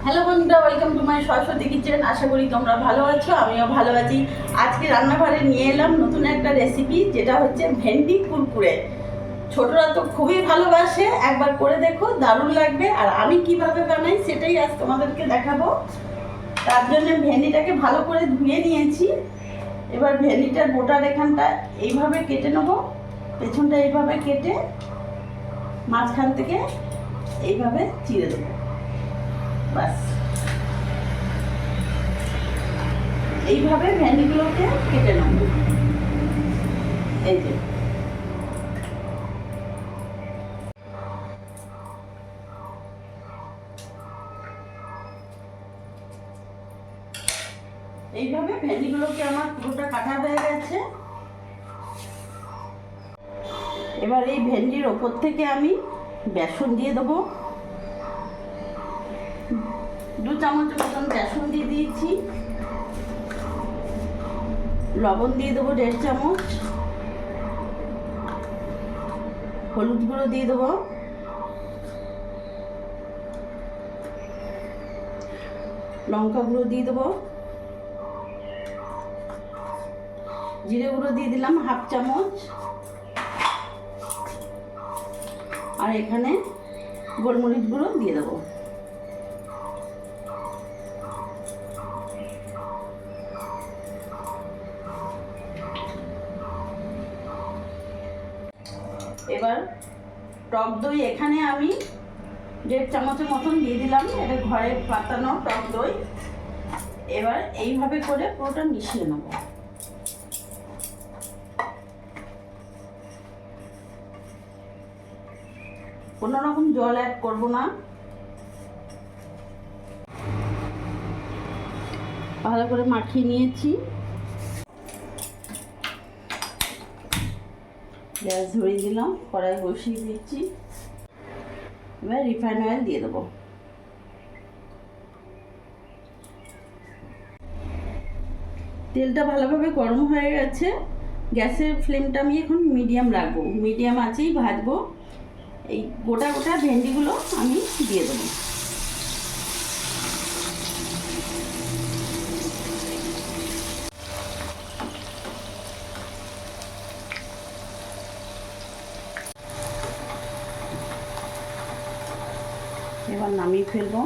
Hello বন্ধুরা, welcome to my Saraswati kitchen. আশা করি তোমরা ভালো আছো, আমিও ভালো আছি। আজকে রান্নাঘরে নিয়ে এলাম নতুন একটা রেসিপি, যেটা হচ্ছে ভেন্ডি কুরকুরে। ছোটরা তো খুবই ভালোবাসে, একবার করে দেখো, দারুণ লাগবে। আর আমি কিভাবে বানাই সেটাই আজ তোমাদেরকে দেখাবো। তার জন্য ভেন্ডিটাকে ভালো করে ধুয়ে নিয়েছি। এবার ভেন্ডিটার বোটার এখানটা এইভাবে কেটে নেবো, পেছনটা এইভাবে কেটে মাঝখান থেকে এইভাবে চিড়ে দেবো, বাস। এইভাবে ভেন্ডিগুলোকে কেটে নেব। এই যে এইভাবে ভেন্ডিগুলোকে আমার পুরোটা কাটা হয়ে গেছে। এবার এই ভেন্ডির ওপর থেকে আমি বেসন দিয়ে দেবো। 2 চামচ মতন বেসন দিয়ে দিয়েছি। লবণ দিয়ে দেবো 1.5 চামচ। হলুদ গুঁড়ো দিয়ে দেবো। লঙ্কা গুঁড়ো দিয়ে দেবো। জিরে গুঁড়ো দিয়ে দিলাম 1/2 চামচ। আর এখানে গোলমরিচ গুঁড়ো দিয়ে দেবো। এবার টক দই এখানে আমি 1.5 চামচের মতন দিয়ে দিলাম। এটা ঘরে পাতানো টক দই। এবার এইভাবে করে পুরোটা মিশিয়ে নেব। কোনো রকম জল অ্যাড করব না। ভালো করে মাখিয়ে নিয়েছি। গ্যাস ধরিয়ে দিলাম, কড়াই বসিয়ে দিচ্ছি। এবার রিফাইন অয়েল দিয়ে দেবো। তেলটা ভালোভাবে গরম হয়ে গেছে। গ্যাসের ফ্লেমটা আমি এখন মিডিয়াম রাখবো, মিডিয়াম আঁচেই ভাজবো। এই গোটা গোটা ভেন্ডিগুলো আমি দিয়ে দেবো। এবার নামিয়ে ফেলবো।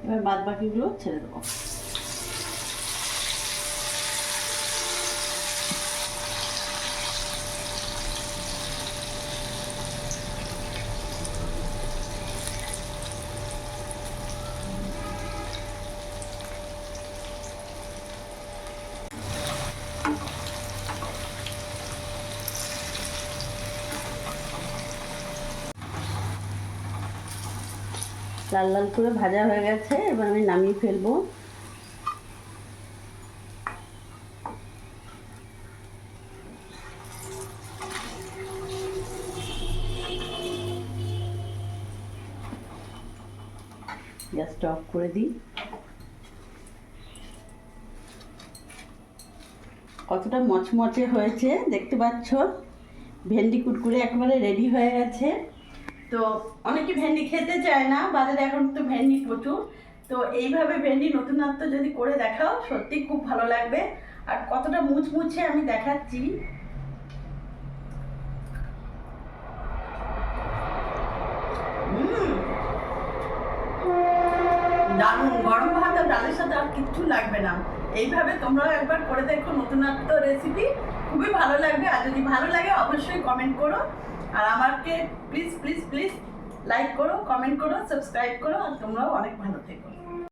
এবার বাদ বাকিগুলো ছেড়ে দেবো। লাল লাল করে ভাজা হয়ে গেছে। এবার আমি নামিয়ে ফেলবো। গ্যাসটা অফ করে দিই। কতটা মচমচে হয়েছে দেখতে পাচ্ছ। ভেন্ডি কুরকুরে একেবারে রেডি হয়ে গেছে। তো অনেকে ভেন্ডি খেতে চায় না, বাজারে এখন তো ভেন্ডি প্রচুর। তো এইভাবে ভেন্ডি নতুনত্ব যদি করে দেখাও, সত্যি খুব ভালো লাগবে। আর কতটা মুচমুচে আমি দেখাচ্ছি। দারুণ। গরম ভাত আর ডালের সাথে আর কিচ্ছু লাগবে না। এইভাবে তোমরাও একবার করে দেখো, নতুনত্ব রেসিপি, খুবই ভালো লাগবে। আর যদি ভালো লাগে অবশ্যই কমেন্ট করো। আর আমাকে প্লিজ প্লিজ প্লিজ লাইক করো, কমেন্ট করো, সাবস্ক্রাইব করো। আর তোমরাও অনেক ভালো থেকো।